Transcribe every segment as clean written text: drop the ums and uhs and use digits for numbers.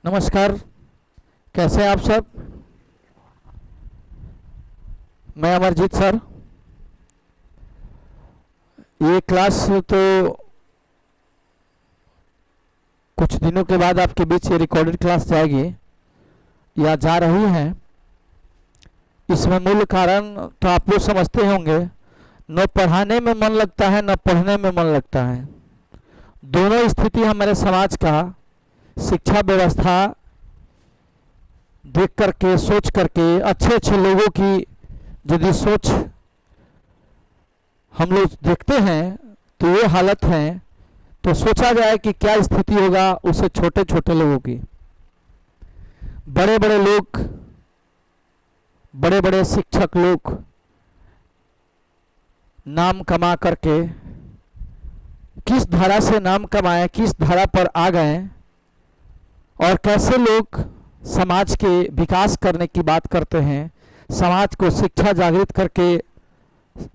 नमस्कार। कैसे हैं आप सब? मैं अमरजीत सर। ये क्लास तो कुछ दिनों के बाद आपके बीच ये रिकॉर्डेड क्लास जाएगी या जा रही है। इसमें मूल कारण तो आप लोग समझते होंगे, न पढ़ाने में मन लगता है न पढ़ने में मन लगता है। दोनों स्थिति हमारे समाज का शिक्षा व्यवस्था देख करके सोच करके अच्छे अच्छे लोगों की यदि सोच हम लोग देखते हैं तो ये हालत है, तो सोचा जाए कि क्या स्थिति होगा उसे छोटे छोटे लोगों की। बड़े बड़े लोग, बड़े बड़े शिक्षक लोग नाम कमा करके किस धारा से नाम कमाए, किस धारा पर आ गए और कैसे लोग समाज के विकास करने की बात करते हैं, समाज को शिक्षा जागृत करके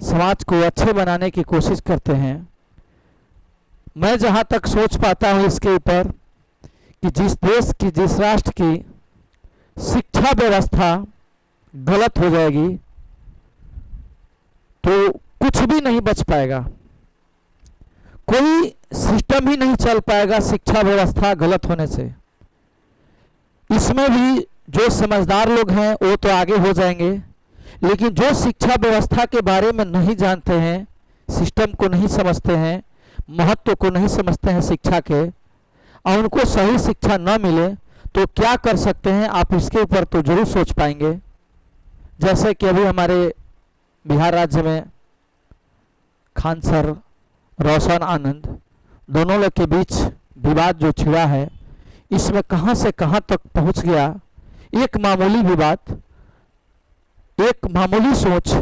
समाज को अच्छे बनाने की कोशिश करते हैं। मैं जहाँ तक सोच पाता हूँ इसके ऊपर कि जिस देश की, जिस राष्ट्र की शिक्षा व्यवस्था गलत हो जाएगी तो कुछ भी नहीं बच पाएगा, कोई सिस्टम ही नहीं चल पाएगा शिक्षा व्यवस्था गलत होने से। इसमें भी जो समझदार लोग हैं वो तो आगे हो जाएंगे, लेकिन जो शिक्षा व्यवस्था के बारे में नहीं जानते हैं, सिस्टम को नहीं समझते हैं, महत्व को नहीं समझते हैं शिक्षा के, और उनको सही शिक्षा न मिले तो क्या कर सकते हैं, आप इसके ऊपर तो जरूर सोच पाएंगे। जैसे कि अभी हमारे बिहार राज्य में खान सर, रोशन आनंद दोनों लोग के बीच विवाद जो छिड़ा है, इसमें कहां से कहां तक पहुंच गया। एक मामूली विवाद, एक मामूली सोच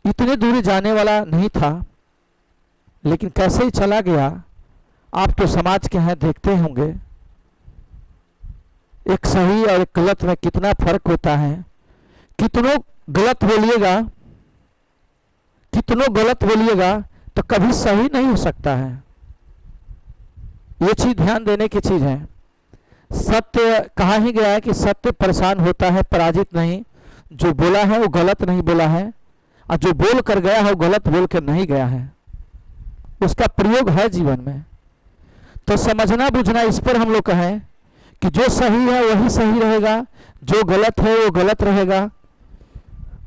इतने दूर जाने वाला नहीं था, लेकिन कैसे ही चला गया। आप तो समाज के हैं, देखते होंगे एक सही और एक गलत में कितना फर्क होता है। कितनों गलत बोलिएगा, कितनों गलत बोलिएगा तो कभी सही नहीं हो सकता है। ये चीज ध्यान देने की चीज है। सत्य कहा ही गया है कि सत्य परेशान होता है, पराजित नहीं। जो बोला है वो गलत नहीं बोला है, और जो बोल कर गया है वो गलत बोल कर नहीं गया है, उसका प्रयोग है जीवन में। तो समझना बुझना इस पर हम लोग कहें कि जो सही है वही सही रहेगा, जो गलत है वो गलत रहेगा।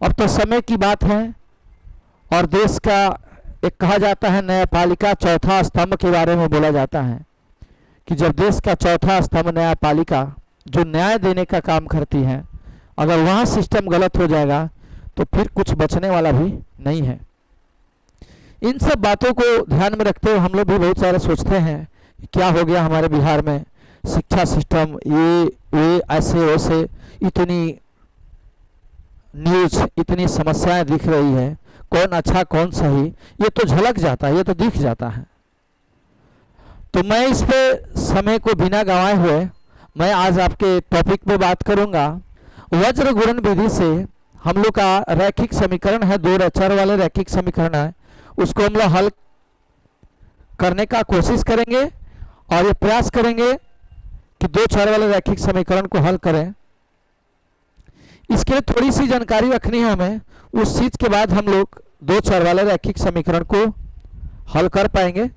अब तो समय की बात है और देश का एक कहा जाता है न्यायपालिका चौथा स्तंभ के बारे में बोला जाता है कि जब देश का चौथा स्तंभ न्यायपालिका जो न्याय देने का काम करती है, अगर वहाँ सिस्टम गलत हो जाएगा तो फिर कुछ बचने वाला भी नहीं है। इन सब बातों को ध्यान में रखते हुए हम लोग भी बहुत सारे सोचते हैं क्या हो गया हमारे बिहार में शिक्षा सिस्टम, ये ऐसे वैसे, इतनी न्यूज, इतनी समस्याएं दिख रही है, कौन अच्छा कौन सही, ये तो झलक जाता है, ये तो दिख जाता है। तो मैं इस पे समय को बिना गंवाए हुए मैं आज आपके टॉपिक पे बात करूंगा। वज्र गुणन विधि से हम लोग का रैखिक समीकरण है, दो चर वाले रैखिक समीकरण है, उसको हम लोग हल करने का कोशिश करेंगे और ये प्रयास करेंगे कि दो चर वाले रैखिक समीकरण को हल करें। इसके लिए थोड़ी सी जानकारी रखनी है हमें, उस चीज के बाद हम लोग दो चर वाले रैखिक समीकरण को हल कर पाएंगे।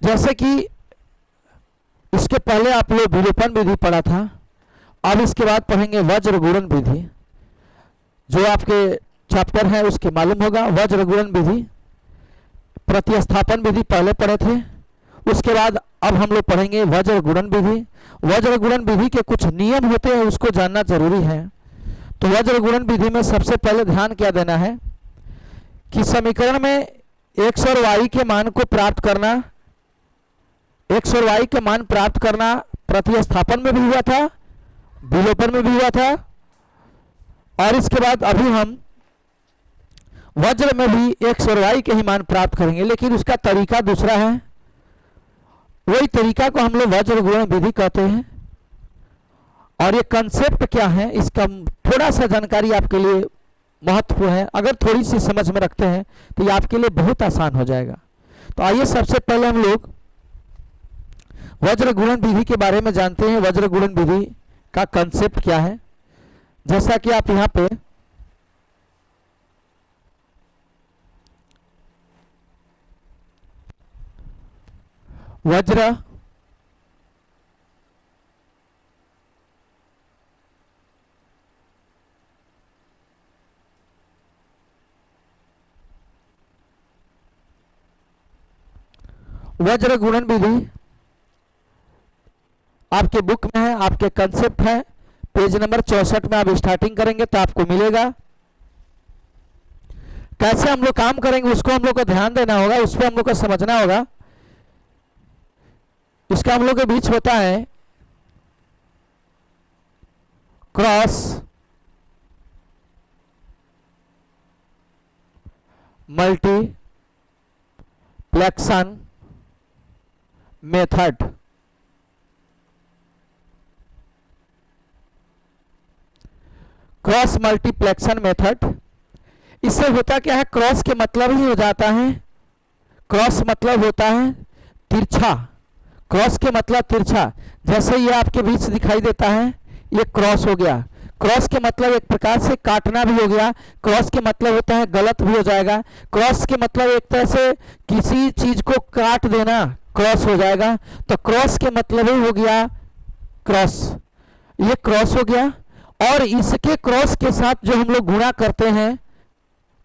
जैसे कि इसके पहले आप लोग विलोपन विधि पढ़ा था, अब इसके बाद पढ़ेंगे वज्र गुणन विधि। जो आपके चैप्टर है उसके मालूम होगा, वज्र गुणन विधि, प्रतिस्थापन विधि पहले पढ़े थे, उसके बाद अब हम लोग पढ़ेंगे वज्र गुणन विधि। वज्र गुणन विधि के कुछ नियम होते हैं, उसको जानना जरूरी है। तो वज्र गुणन विधि में सबसे पहले ध्यान क्या देना है कि समीकरण में x और y के मान को प्राप्त करना, x और y के मान प्राप्त करना प्रतिस्थापन में भी हुआ था, विलोपन में भी हुआ था, और इसके बाद अभी हम वज्र में भी x और y के ही मान प्राप्त करेंगे, लेकिन उसका तरीका दूसरा है। वही तरीका को हम लोग वज्र गुणन विधि कहते हैं। और ये कंसेप्ट क्या है, इसका थोड़ा सा जानकारी आपके लिए महत्वपूर्ण है। अगर थोड़ी सी समझ में रखते हैं तो ये आपके लिए बहुत आसान हो जाएगा। तो आइए सबसे पहले हम लोग वज्र गुणन विधि के बारे में जानते हैं। वज्र गुणन विधि का कंसेप्ट क्या है, जैसा कि आप यहां पे वज्र वज्र गुणन विधि आपके बुक में है, आपके कंसेप्ट है, पेज नंबर 64 में आप स्टार्टिंग करेंगे तो आपको मिलेगा। कैसे हम लोग काम करेंगे उसको हम लोग को ध्यान देना होगा, उस पर हम लोग को समझना होगा। इसका हम लोग के बीच होता है क्रॉस मल्टीप्लेक्शन मेथड। क्रॉस मल्टीप्लेक्शन मेथड, इससे होता क्या है, क्रॉस के मतलब ही हो जाता है, क्रॉस मतलब होता है तिरछा, क्रॉस के मतलब तिरछा। जैसे ये आपके बीच दिखाई देता है, ये क्रॉस हो गया। क्रॉस के मतलब एक प्रकार से काटना भी हो गया, क्रॉस के मतलब होता है गलत भी हो जाएगा, क्रॉस के मतलब एक तरह से किसी चीज को काट देना क्रॉस हो जाएगा। तो क्रॉस के मतलब ही हो गया क्रॉस, ये क्रॉस हो गया। और इसके क्रॉस के साथ जो हम लोग गुणा करते हैं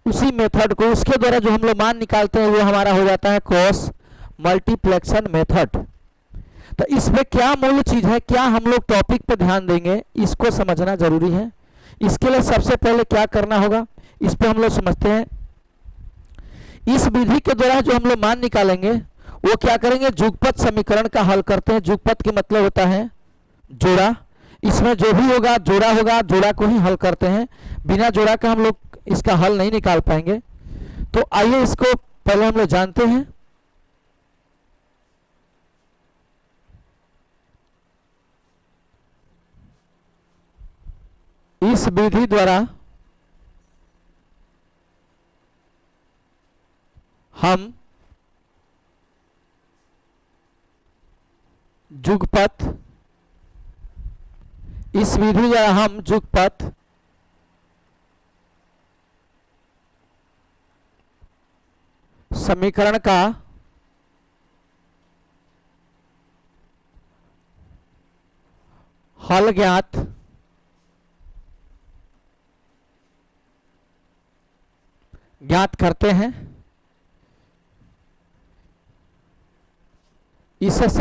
उसी मेथड को, उसके द्वारा जो हम लोग मान निकालते हैं वो हमारा हो जाता है क्रॉस मल्टीप्लेक्शन मेथड। तो इसमें क्या मूल चीज है, क्या हम लोग टॉपिक पर ध्यान देंगे, इसको समझना जरूरी है। इसके लिए सबसे पहले क्या करना होगा, इस पे हम लोग समझते हैं। इस विधि के द्वारा जो हम लोग मान निकालेंगे वो क्या करेंगे, जुगपत समीकरण का हल करते हैं। जुगपत के मतलब होता है जोड़ा, इसमें जो भी होगा जोड़ा होगा, जोड़ा को ही हल करते हैं। बिना जोड़ा का हम लोग इसका हल नहीं निकाल पाएंगे। तो आइए इसको पहले हम लोग जानते हैं। इस विधि द्वारा हम जुगपत, इस विधि द्वारा हम जुगपत समीकरण का हल ज्ञात करते हैं। इससे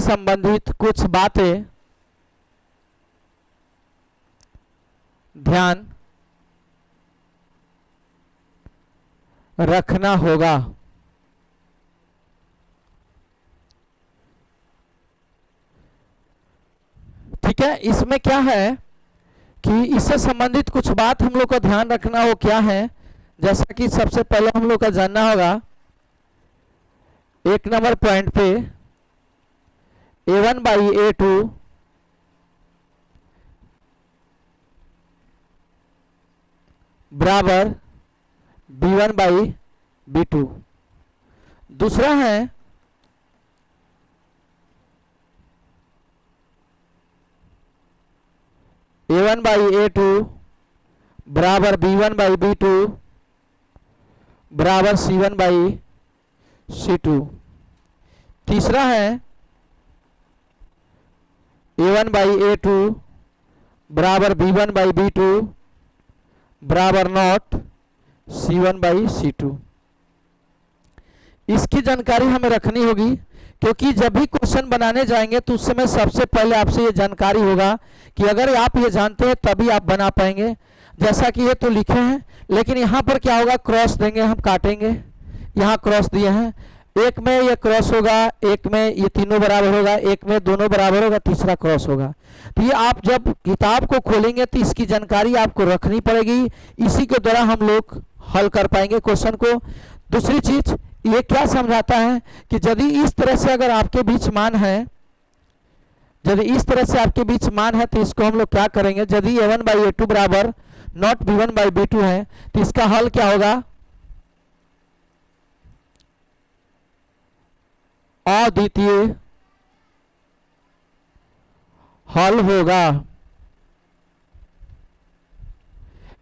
संबंधित कुछ बातें ध्यान रखना होगा। ठीक है, इसमें क्या है कि इससे संबंधित कुछ बात हम लोग को ध्यान रखना हो, क्या है, जैसा कि सबसे पहले हम लोग का जानना होगा 1 नंबर पॉइंट पे A1/A2 बराबर B1/B2। दूसरा है A1/A2 बराबर B1/B2 बराबर C1/C2। तीसरा है A1/A2 बराबर B1/B2 बराबर नॉट C1/C2। इसकी जानकारी हमें रखनी होगी, क्योंकि जब भी क्वेश्चन बनाने जाएंगे तो उस समय सबसे पहले आपसे ये जानकारी होगा कि अगर आप ये जानते हैं तभी आप बना पाएंगे। जैसा कि ये तो लिखे हैं, लेकिन यहाँ पर क्या होगा, क्रॉस देंगे, हम काटेंगे, यहाँ क्रॉस दिए हैं, एक में ये क्रॉस होगा, एक में ये तीनों बराबर होगा, एक में दोनों बराबर होगा, तीसरा क्रॉस होगा। तो ये आप जब किताब को खोलेंगे तो इसकी जानकारी आपको रखनी पड़ेगी, इसी के द्वारा हम लोग हल कर पाएंगे क्वेश्चन को। दूसरी चीज, ये क्या समझाता है कि यदि इस तरह से अगर आपके बीच मान है, यदि इस तरह से आपके बीच मान है तो इसको हम लोग क्या करेंगे, यदि a1/a2 बराबर नॉट b1/b2 है तो इसका हल क्या होगा, अद्वितीय हल होगा।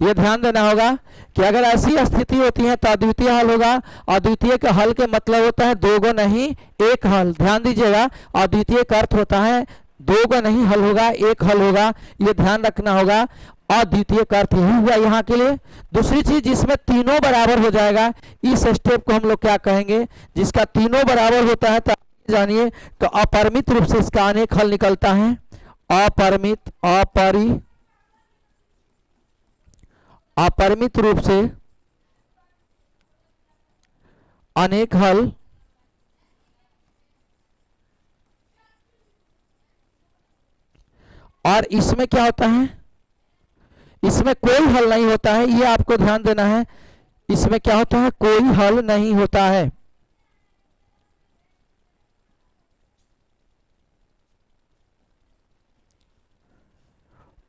ये ध्यान देना होगा कि अगर ऐसी स्थिति होती है तो अद्वितीय हल होगा। अद्वितीय के हल के मतलब होता है दो गो नहीं एक हल। ध्यान दीजिएगा, अद्वितीय का अर्थ होता है दो गो नहीं हल होगा, एक हल होगा। ये ध्यान रखना होगा। अद्वितीय का अर्थ यही हुआ यहाँ के लिए। दूसरी चीज, जिसमें तीनों बराबर हो जाएगा, इस स्टेप को हम लोग क्या कहेंगे, जिसका तीनों बराबर होता है तो जानिए तो अपरिमित रूप से इसका अनेक हल निकलता है। अपरिमित अपरिमित रूप से अनेक हल और इसमें क्या होता है, इसमें कोई हल नहीं होता है। ये आपको ध्यान देना है, इसमें क्या होता है, कोई हल नहीं होता है।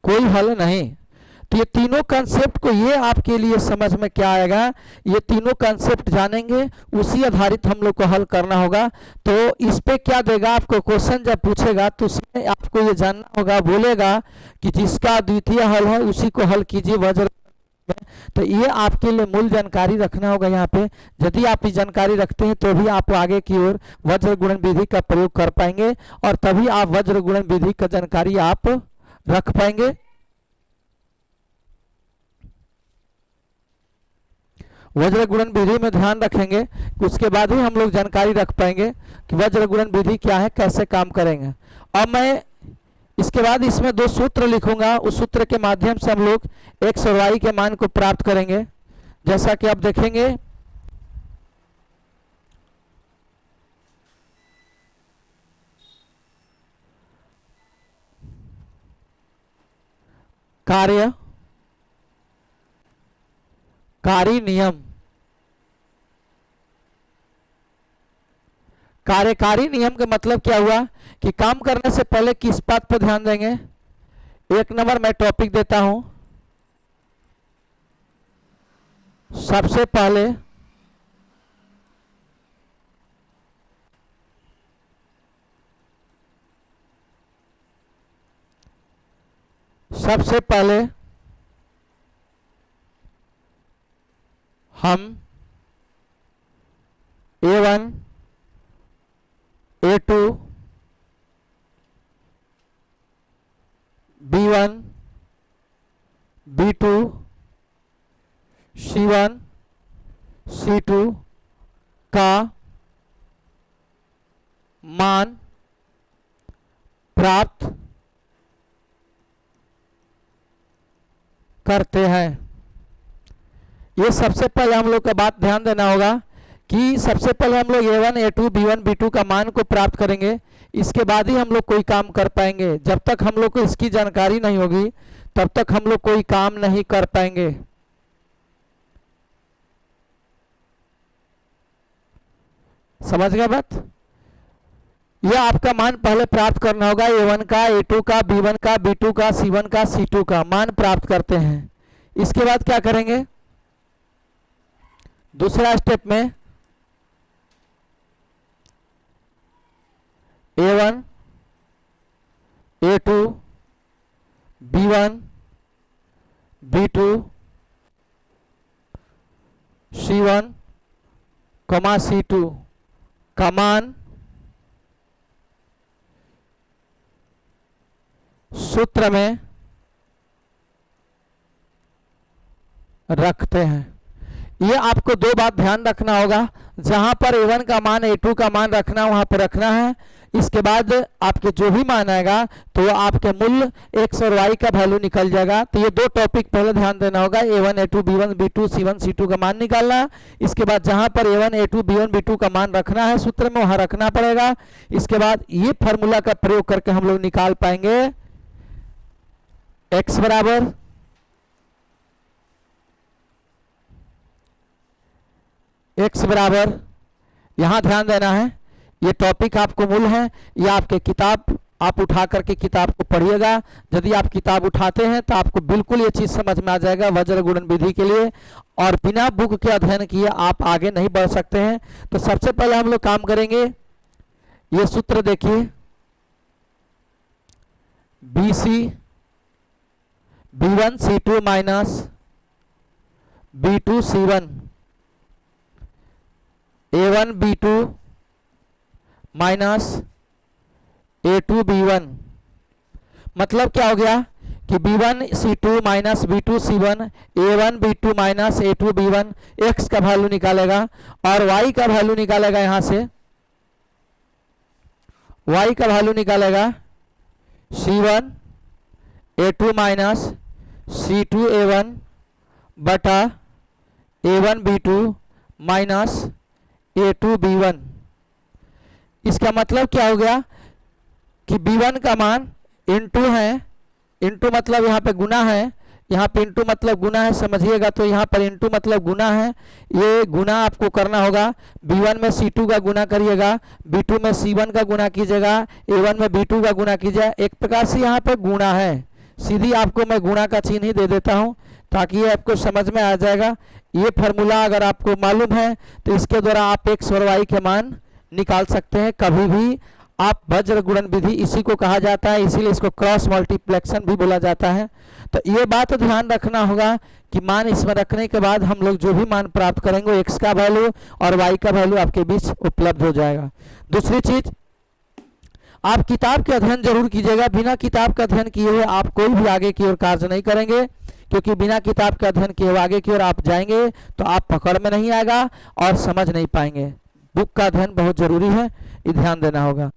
कोई हल नहीं। तो ये तीनों कंसेप्ट को, ये आपके लिए समझ में क्या आएगा, ये तीनों कंसेप्ट जानेंगे, उसी आधारित हम लोग को हल करना होगा। तो इस पे क्या देगा आपको, क्वेश्चन जब पूछेगा तो उसमें आपको ये जानना होगा, बोलेगा कि जिसका द्वितीय हल है उसी को हल कीजिए वज्र। तो ये आपके लिए मूल जानकारी रखना होगा यहाँ पे। यदि आप ये जानकारी रखते हैं तो भी आप आगे की ओर वज्र गुणन विधि का प्रयोग कर पाएंगे और तभी आप वज्र गुणन विधि का जानकारी आप रख पाएंगे। वज्र गुणन विधि में ध्यान रखेंगे, उसके बाद ही हम लोग जानकारी रख पाएंगे कि वज्र गुणन विधि क्या है, कैसे काम करेंगे। अब मैं इसके बाद इसमें दो सूत्र लिखूंगा, उस सूत्र के माध्यम से हम लोग x और y के मान को प्राप्त करेंगे। जैसा कि आप देखेंगे, कार्यकारी नियम। कार्यकारी नियम का मतलब क्या हुआ कि काम करने से पहले किस बात पर ध्यान देंगे। एक नंबर मैं टॉपिक देता हूं, सबसे पहले हम A1 A2 B1 B2 C1 C2 का मान प्राप्त करते हैं। ये सबसे पहले हम लोग का बात ध्यान देना होगा कि सबसे पहले हम लोग A1 A2 B1 B2 का मान को प्राप्त करेंगे, इसके बाद ही हम लोग कोई काम कर पाएंगे। जब तक हम लोग को इसकी जानकारी नहीं होगी तब तक हम लोग कोई काम नहीं कर पाएंगे। समझ गए बात। यह आपका मान पहले प्राप्त करना होगा, A1 का A2 का B1 का B2 का C1 का C2 का मान प्राप्त करते हैं। इसके बाद क्या करेंगे, दूसरा स्टेप में A1 A2 B1 B2 C1 C2 का मान सूत्र में रखते हैं। ये आपको दो बात ध्यान रखना होगा, जहां पर A1 का मान A2 का मान रखना वहां पर रखना है। इसके बाद आपके जो भी मान आएगा तो वो आपके मूल x और y का वैल्यू निकल जाएगा। तो ये दो टॉपिक पहले ध्यान देना होगा, A1 A2 B1 B2 C1 C2 का मान निकालना। इसके बाद जहां पर A1 A2 B1 B2 का मान रखना है सूत्र में, वहां रखना पड़ेगा। इसके बाद ये फार्मूला का प्रयोग करके हम लोग निकाल पाएंगे x बराबर x बराबर यहाँ ध्यान देना है, ये टॉपिक आपको मूल है, ये आपके किताब आप उठा करके किताब को पढ़िएगा। यदि आप किताब उठाते हैं तो आपको बिल्कुल ये चीज़ समझ में आ जाएगा वज्र गुणन विधि के लिए, और बिना बुक के अध्ययन किए आप आगे नहीं बढ़ सकते हैं। तो सबसे पहले हम लोग काम करेंगे, ये सूत्र देखिए, BC B1 C2 minus B2 C1 A1 B2 minus A2 B1। मतलब क्या हो गया कि B1 C2 minus B2 C1 A1 B2 minus A2 B1 x का वैल्यू निकालेगा और y का वैल्यू निकालेगा, यहां से y का वैल्यू निकालेगा C1 A2 minus C2 A1 बटा A1 B2 minus A2 B1। इसका मतलब क्या हो गया कि B1 का मान इंटू है, इंटू मतलब यहाँ पे गुना है, यहाँ पे इंटू मतलब गुना है, समझिएगा। तो यहाँ पर इंटू मतलब गुना है, ये गुना आपको करना होगा। B1 में C2 का गुना करिएगा, B2 में C1 का गुना कीजिएगा, A1 में B2 का गुना कीजिए। एक प्रकार से यहाँ पे गुणा है, सीधी आपको मैं गुणा का चिन्ह ही दे देता हूँ ताकि ये आपको समझ में आ जाएगा। ये फार्मूला अगर आपको मालूम है तो इसके द्वारा आप x और y के मान निकाल सकते हैं कभी भी। आप वज्र गुणन विधि इसी को कहा जाता है, इसीलिए इसको क्रॉस मल्टीप्लेक्शन भी बोला जाता है। तो ये बात ध्यान रखना होगा कि मान इसमें रखने के बाद हम लोग जो भी मान प्राप्त करेंगे x का वैल्यू और y का वैल्यू आपके बीच उपलब्ध हो जाएगा। दूसरी चीज, आप किताब के अध्ययन जरूर कीजिएगा। बिना किताब का अध्ययन किए हुए आप कोई भी आगे की ओर कार्य नहीं करेंगे, क्योंकि बिना किताब के अध्ययन किए हुए आगे की ओर आप जाएंगे तो आप पकड़ में नहीं आएगा और समझ नहीं पाएंगे। बुक का अध्ययन बहुत जरूरी है, ये ध्यान देना होगा।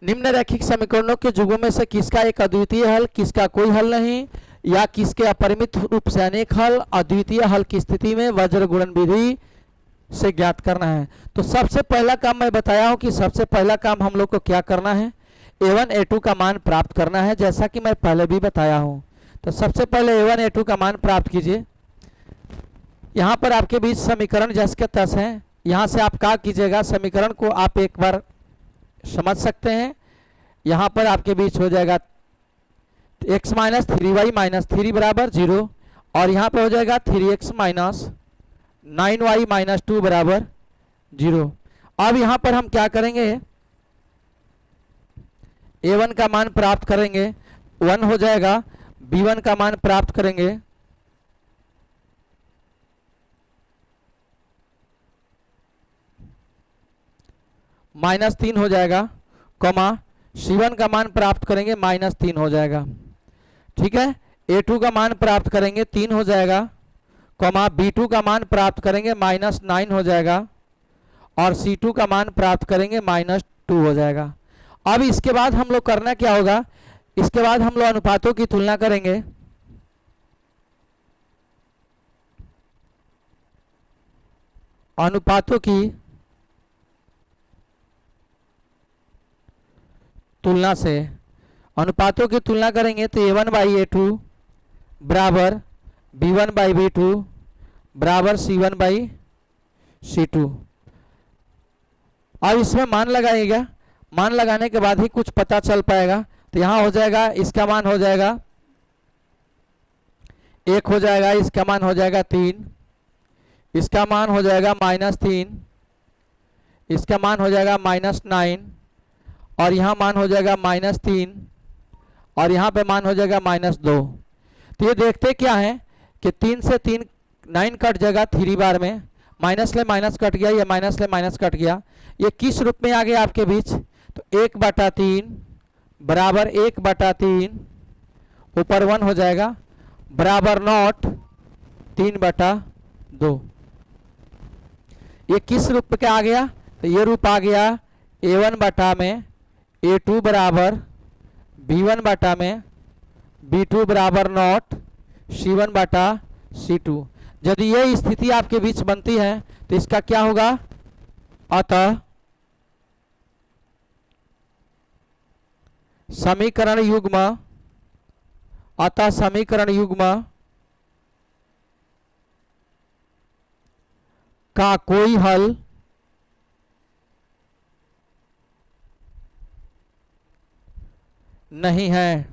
निम्न रैखिक समीकरणों के युगों में से किसका एक अद्वितीय हल, किसका कोई हल नहीं, या किसके अपरिमित रूप से अनेक हल अद्वितीय हल की स्थिति में वज्र गुणन विधि से ज्ञात करना है। तो सबसे पहला काम मैं बताया हूं कि सबसे पहला काम हम लोग को क्या करना है, A1 A2 का मान प्राप्त करना है, जैसा कि मैं पहले भी बताया हूं। तो सबसे पहले A1 A2 का मान प्राप्त कीजिए। यहां पर आपके बीच समीकरण जस के तस है, यहां से आप क्या कीजिएगा, समीकरण को आप एक बार समझ सकते हैं। यहां पर आपके बीच हो जाएगा x माइनस 3y माइनस 3 बराबर 0, और यहां पे हो जाएगा 3x माइनस 9y माइनस 2 बराबर 0। अब यहां पर हम क्या करेंगे, A1 का मान प्राप्त करेंगे 1 हो जाएगा, B1 का मान प्राप्त करेंगे -3 हो जाएगा, कॉमा C1 का मान प्राप्त करेंगे -3 हो जाएगा। ठीक है, A2 का मान प्राप्त करेंगे 3 हो जाएगा, कॉमा B2 का मान प्राप्त करेंगे -9 हो जाएगा, और C2 का मान प्राप्त करेंगे -2 हो जाएगा। अब इसके बाद हम लोग करना क्या होगा, इसके बाद हम लोग अनुपातों की तुलना करेंगे। अनुपातों की तुलना से, अनुपातों की तुलना करेंगे तो A1 बाई A2 बराबर B1 बाई B2 बराबर C1 बाई C2। अब इसमें मान लगाएगा, मान लगाने के बाद ही कुछ पता चल पाएगा। तो यहाँ हो जाएगा, इसका मान हो जाएगा 1 हो जाएगा, इसका मान हो जाएगा 3, इसका मान हो जाएगा -3, इसका मान हो जाएगा -9, और यहाँ मान हो जाएगा -3, और यहाँ पे मान हो जाएगा -2। तो ये देखते क्या है कि 3 से 3 9 कट जाएगा 3 बार में, माइनस ले माइनस कट गया, ये माइनस ले माइनस कट गया। ये किस रूप में आ गया आपके बीच, तो 1/3 बराबर 1/3 ऊपर 1 हो जाएगा बराबर नॉट 3/2। ये किस रूप का आ गया, तो ये रूप आ गया A1 बटा में A2 बराबर B1 बटा में B2 बराबर नॉट C1 बटा C2। यदि ये स्थिति आपके बीच बनती है तो इसका क्या होगा, अतः समीकरण युग्म का कोई हल नहीं है।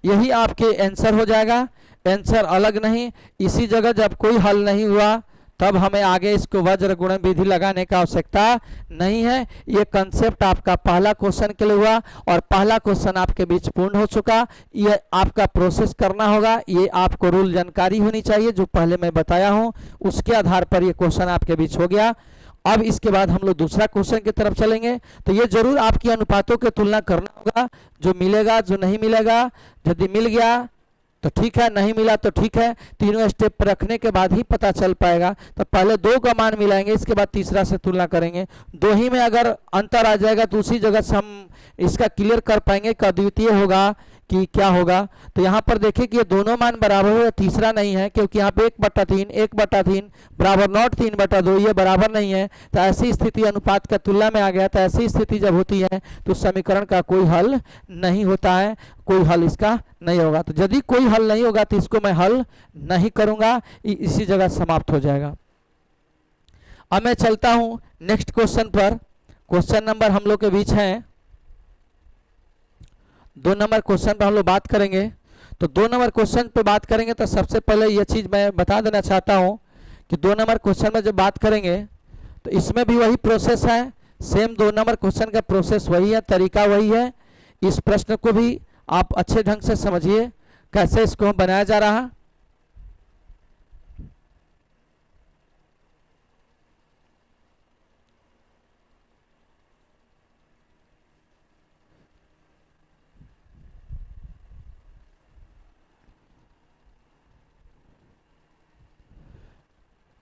यही आपके आंसर हो जाएगा। आंसर अलग नहीं, इसी जगह जब कोई हल नहीं हुआ तब हमें आगे इसको वज्र गुणन विधि लगाने का आवश्यकता नहीं है। ये कंसेप्ट आपका पहला क्वेश्चन के लिए हुआ और पहला क्वेश्चन आपके बीच पूर्ण हो चुका। ये आपका प्रोसेस करना होगा, ये आपको रूल जानकारी होनी चाहिए जो पहले मैं बताया हूं, उसके आधार पर ये क्वेश्चन आपके बीच हो गया। अब इसके बाद हम लोग दूसरा क्वेश्चन की तरफ चलेंगे। तो ये जरूर आपकी अनुपातों की तुलना करना होगा, जो मिलेगा जो नहीं मिलेगा। यदि मिल गया तो ठीक है, नहीं मिला तो ठीक है। तीनों स्टेप पर रखने के बाद ही पता चल पाएगा। तो पहले दो का मान मिलाएंगे, इसके बाद तीसरा से तुलना करेंगे। दो ही में अगर अंतर आ जाएगा तो उसी जगह से हम इसका क्लियर कर पाएंगे कि अद्वितीय होगा कि क्या होगा। तो यहाँ पर देखिए कि ये दोनों मान बराबर हो, तीसरा नहीं है क्योंकि यहाँ पे 1/3 बराबर नॉट 3/2 ये बराबर नहीं है। तो ऐसी स्थिति अनुपात का तुलना में आ गया। तो ऐसी स्थिति जब होती है तो समीकरण का कोई हल नहीं होता है, कोई हल इसका नहीं होगा। तो यदि कोई हल नहीं होगा तो इसको मैं हल नहीं करूंगा, इसी जगह समाप्त हो जाएगा। अब मैं चलता हूं नेक्स्ट क्वेश्चन पर। क्वेश्चन नंबर हम लोग के बीच है 2 नंबर क्वेश्चन पर हम लोग बात करेंगे। तो 2 नंबर क्वेश्चन पे बात करेंगे तो सबसे पहले ये चीज़ मैं बता देना चाहता हूँ कि 2 नंबर क्वेश्चन में जब बात करेंगे तो इसमें भी वही प्रोसेस है, सेम 2 नंबर क्वेश्चन का प्रोसेस वही है, तरीका वही है। इस प्रश्न को भी आप अच्छे ढंग से समझिए कैसे इसको बनाया जा रहा है।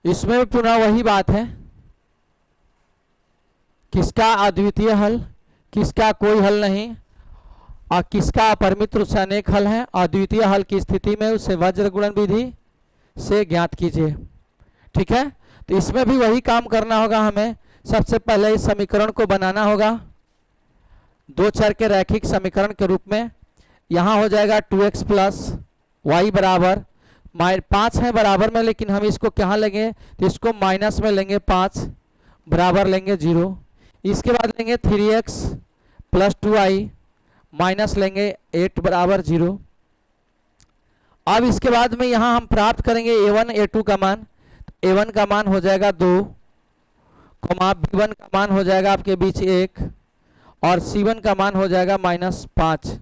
इसमें भी पुनः वही बात है, किसका अद्वितीय हल, किसका कोई हल नहीं और किसका अपरिमित रूप से अनेक हल है। अद्वितीय हल की स्थिति में उसे वज्र गुणन विधि से ज्ञात कीजिए। ठीक है, तो इसमें भी वही काम करना होगा। हमें सबसे पहले इस समीकरण को बनाना होगा 2 चर के रैखिक समीकरण के रूप में। यहाँ हो जाएगा 2x प्लस वाई बराबर 5 है बराबर में, लेकिन हम इसको कहाँ लेंगे तो इसको माइनस में लेंगे, 5 बराबर लेंगे 0। इसके बाद लेंगे 3x प्लस 2y माइनस लेंगे 8 बराबर 0। अब इसके बाद में यहाँ हम प्राप्त करेंगे a1 a2 का मान। a1 का मान हो जाएगा 2, b1 का मान हो जाएगा आपके बीच 1 और c1 का मान हो जाएगा -5।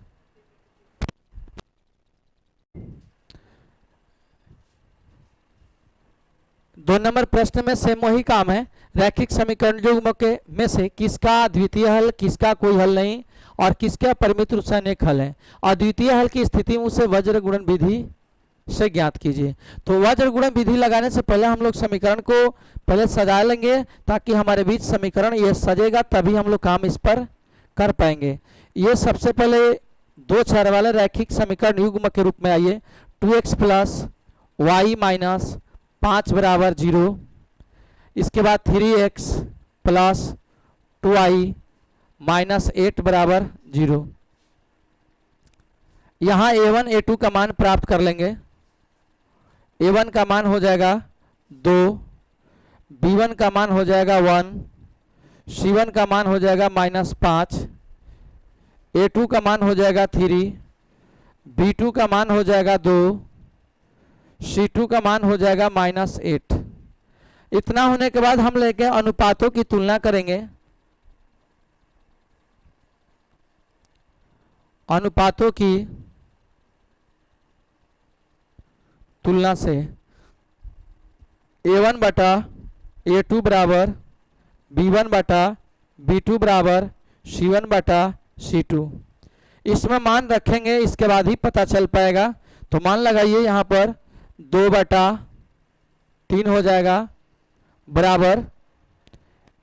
दो नंबर प्रश्न में सेम वही काम है, रैखिक समीकरण युग्म के में से किसका अद्वितीय हल, किसका कोई हल नहीं और किसका परिमित रूप से अनेक हल है। अद्वितीय हल की स्थिति में उसे वज्र गुणन विधि से ज्ञात कीजिए। तो वज्र गुणन विधि लगाने से पहले हम लोग समीकरण को पहले सजा लेंगे ताकि हमारे बीच समीकरण ये सजेगा, तभी हम लोग काम इस पर कर पाएंगे। ये सबसे पहले 2 चर वाले रैखिक समीकरण युग्म के रूप में आइए। 2x प्लस वाई माइनस 5 बराबर 0। इसके बाद 3x प्लस 2y माइनस 8 बराबर 0। यहाँ a1 a2 का मान प्राप्त कर लेंगे। a1 का मान हो जाएगा 2, b1 का मान हो जाएगा 1, c1 का मान हो जाएगा -5, a2 का मान हो जाएगा 3, b2 का मान हो जाएगा 2, C2 का मान हो जाएगा -8। इतना होने के बाद हम लेके अनुपातों की तुलना करेंगे। अनुपातों की तुलना से a1 बटा a2 बराबर b1 बटा b2 बराबर c1 बटा c2। इसमें मान रखेंगे, इसके बाद ही पता चल पाएगा। तो मान लगाइए यहाँ पर 2/3 हो जाएगा बराबर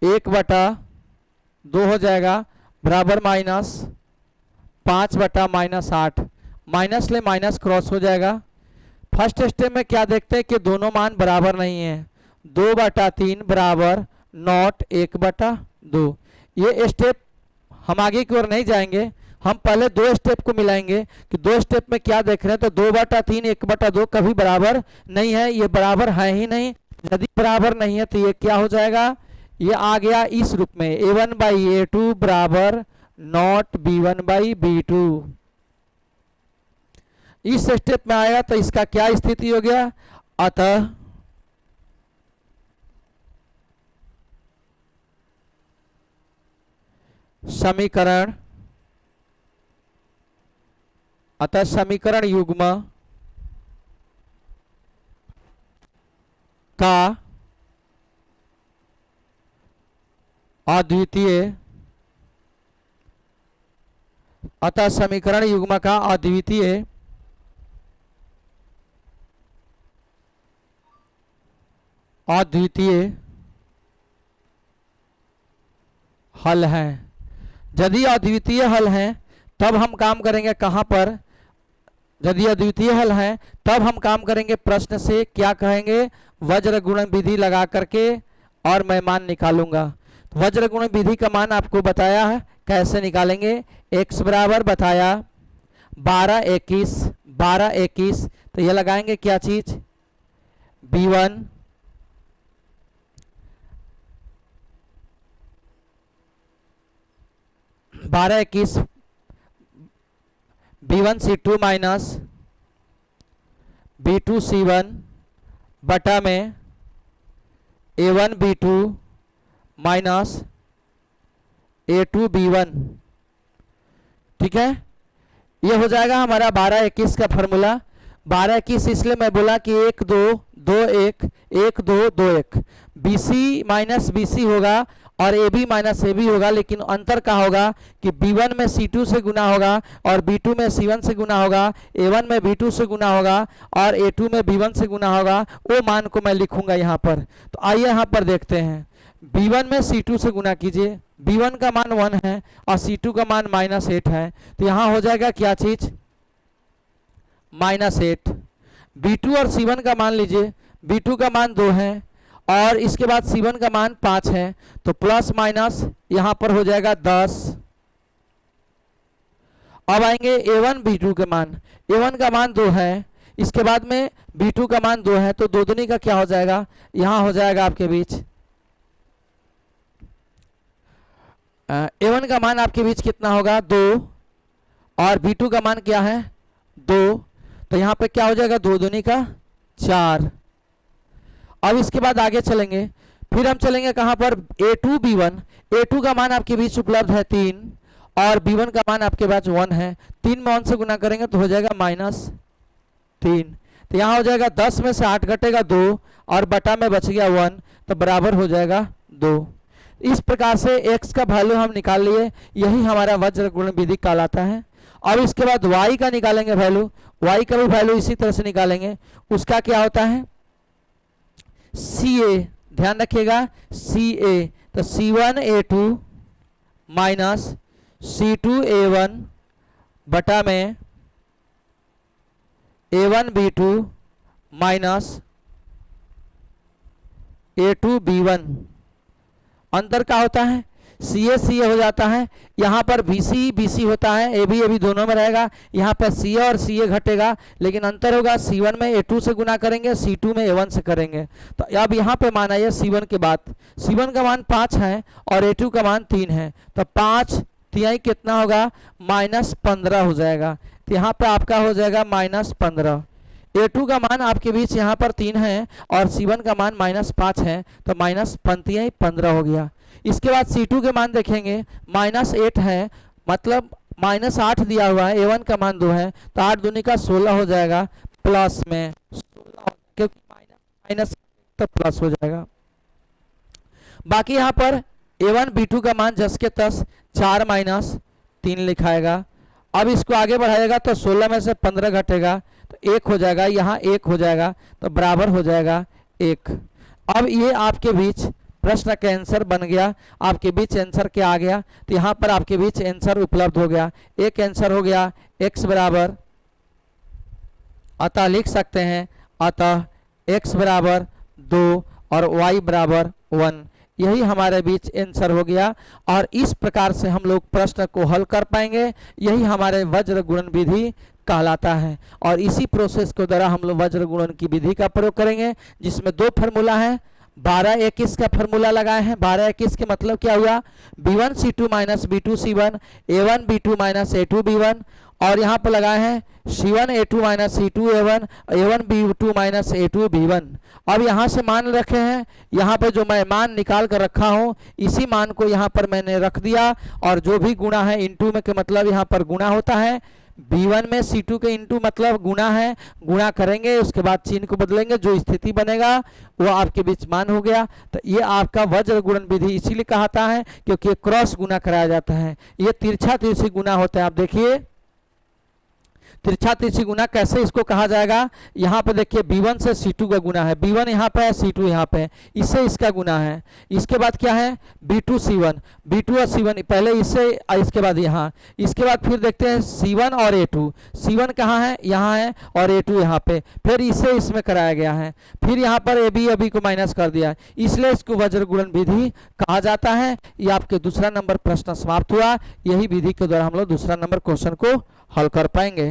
1/2 हो जाएगा बराबर 5/-8, माइनस ले माइनस क्रॉस हो जाएगा। फर्स्ट स्टेप में क्या देखते हैं कि दोनों मान बराबर नहीं है, 2/3 बराबर नॉट 1/2। ये स्टेप हम आगे की ओर नहीं जाएंगे, हम पहले दो स्टेप को मिलाएंगे कि दो स्टेप में क्या देख रहे हैं। तो 2/3 1/2 कभी बराबर नहीं है, ये बराबर है ही नहीं। यदि बराबर नहीं है तो ये क्या हो जाएगा, ये आ गया इस रूप में a1/a2 बराबर नॉट b1/b2। इस स्टेप में आएगा तो इसका क्या स्थिति हो गया, अतः समीकरण युग्म का अद्वितीय हल है। यदि अद्वितीय हल है तब हम काम करेंगे कहां पर, यदि अद्वितीय हल है तब हम काम करेंगे प्रश्न से, क्या कहेंगे, वज्र गुणन विधि लगा करके और मैं मान निकालूंगा। तो वज्र गुणन विधि का मान आपको बताया है कैसे निकालेंगे। x बराबर बताया 12 21, तो ये लगाएंगे क्या चीज, b1 12 21 b1 c2 minus b2 c1 बटा में a1 b2 minus a2 b1। ठीक है, ये हो जाएगा हमारा 12 21 का फॉर्मूला। 12 21 इसलिए मैं बोला कि 1 2 2 1 1 2 2 1, BC माइनस BC होगा और AB माइनस AB होगा, लेकिन अंतर का होगा कि B1 में C2 से गुना होगा और B2 में C1 से गुना होगा, A1 में B2 से गुना होगा और A2 में B1 से गुना होगा। वो मान को मैं लिखूंगा यहाँ पर। तो आइए यहाँ पर देखते हैं, B1 में C2 से गुना कीजिए, B1 का मान 1 है और C2 का मान -8 है, तो यहाँ हो जाएगा क्या चीज, -8। B2 और C1 का मान लीजिए, B2 का मान 2 है और इसके बाद C1 का मान 5 है, तो प्लस माइनस यहां पर हो जाएगा 10। अब आएंगे A1 B2 के मान, A1 का मान 2 है, इसके बाद में B2 का मान 2 है, तो 2 दूनी का क्या हो जाएगा, यहां हो जाएगा आपके बीच A1 का मान आपके बीच कितना होगा 2 और B2 का मान क्या है 2, तो यहां पे क्या हो जाएगा 2 दूनी का 4। अब इसके बाद आगे चलेंगे, फिर हम चलेंगे कहां पर, A2 B1, A2 का मान आपके बीच उपलब्ध है 3 और B1 का मान आपके पास 1 है, 3 में 1 से गुना करेंगे तो हो जाएगा -3। तो यहाँ हो जाएगा 10 में से 8 घटेगा 2 और बटा में बच गया 1, तो बराबर हो जाएगा 2। इस प्रकार से x का वैल्यू हम निकाल लिए, यही हमारा वज्र गुणन विधि कहलाता है। अब इसके बाद y का निकालेंगे वैल्यू, y का भी वैल्यू इसी तरह से निकालेंगे। उसका क्या होता है CA, ध्यान रखिएगा CA, तो C1 A2 minus C2 A1 बटा में A1 B2 minus A2 B1। अंतर क्या होता है, CA CA हो जाता है, यहाँ पर BC BC होता है, AB AB दोनों में रहेगा, यहाँ पर CA और CA घटेगा, लेकिन अंतर होगा C1 में A2 से गुना करेंगे, C2 में A1 से करेंगे। तो अब यहाँ पे मान आइए C1 के बाद, C1 का मान 5 है और A2 का मान 3 है, तो 5 तिहाई कितना होगा -15 हो जाएगा। तो यहाँ पे आपका हो जाएगा -15। A2 का मान आपके बीच यहाँ पर 3 है और C1 का मान -5 है, तो -15 हो गया। इसके बाद C2 के मान देखेंगे, -8 है, मतलब -8 दिया हुआ है, A1 का मान 2 है, तो 8 दूनी का 16 हो जाएगा, प्लस में 16, क्योंकि माइनस तो प्लस हो जाएगा। बाकी यहाँ पर A1 B2 का मान जस के तस 4 - 3 लिखाएगा। अब इसको आगे बढ़ाएगा तो 16 में से 15 घटेगा तो 1 हो जाएगा, यहाँ 1 हो जाएगा, तो बराबर हो जाएगा 1। अब ये आपके बीच प्रश्न का आंसर बन गया, आपके बीच आंसर क्या आ गया, तो यहाँ पर आपके बीच आंसर उपलब्ध हो गया। एक आंसर हो गया x बराबर, अतः लिख सकते हैं अतः x बराबर 2 और y बराबर 1, यही हमारे बीच आंसर हो गया। और इस प्रकार से हम लोग प्रश्न को हल कर पाएंगे, यही हमारे वज्र गुणन विधि कहलाता है। और इसी प्रोसेस के द्वारा हम लोग वज्र गुणन की विधि का प्रयोग करेंगे, जिसमें दो फार्मूला है। 12-21 का फार्मूला लगाए हैं। 12-21 के मतलब क्या हुआ, b1c2 minus b2c1, a1b2 minus a2b1, और यहाँ पर लगाए हैं c1a2 minus c2a1, a1b2 minus a2b1। अब यहाँ से मान रखे हैं, यहाँ पे जो मैं मान निकाल कर रखा हूँ इसी मान को यहाँ पर मैंने रख दिया, और जो भी गुणा है इंटू में के मतलब यहाँ पर गुणा होता है। b1 में c2 के इंटू मतलब गुणा है, गुणा करेंगे उसके बाद चिन्ह को बदलेंगे, जो स्थिति बनेगा वो आपके बीच मान हो गया। तो ये आपका वज्र गुणन विधि इसीलिए कहता है क्योंकि क्रॉस गुणा कराया जाता है। ये तिरछा तिरछी गुणा होता है। आप देखिए तिरछा तिरछी गुना कैसे इसको कहा जाएगा, यहाँ पे देखिए b1 से c2 का गुना है, b1 यहाँ पे है c2 यहाँ पे है, इससे इसका गुना है। इसके बाद क्या है b2 c1, b2 और c1 पहले इससे, इसके बाद यहाँ, इसके बाद फिर देखते हैं c1 और a2, c1 कहाँ है यहाँ है और a2 यहाँ पे, फिर इससे इसमें कराया गया है, फिर यहाँ पर ab को माइनस कर दिया, इसलिए इसको वज्र गुणन विधि कहा जाता है। ये आपके दूसरा नंबर प्रश्न समाप्त हुआ। यही विधि के द्वारा हम लोग दूसरा नंबर क्वेश्चन को हल कर पाएंगे।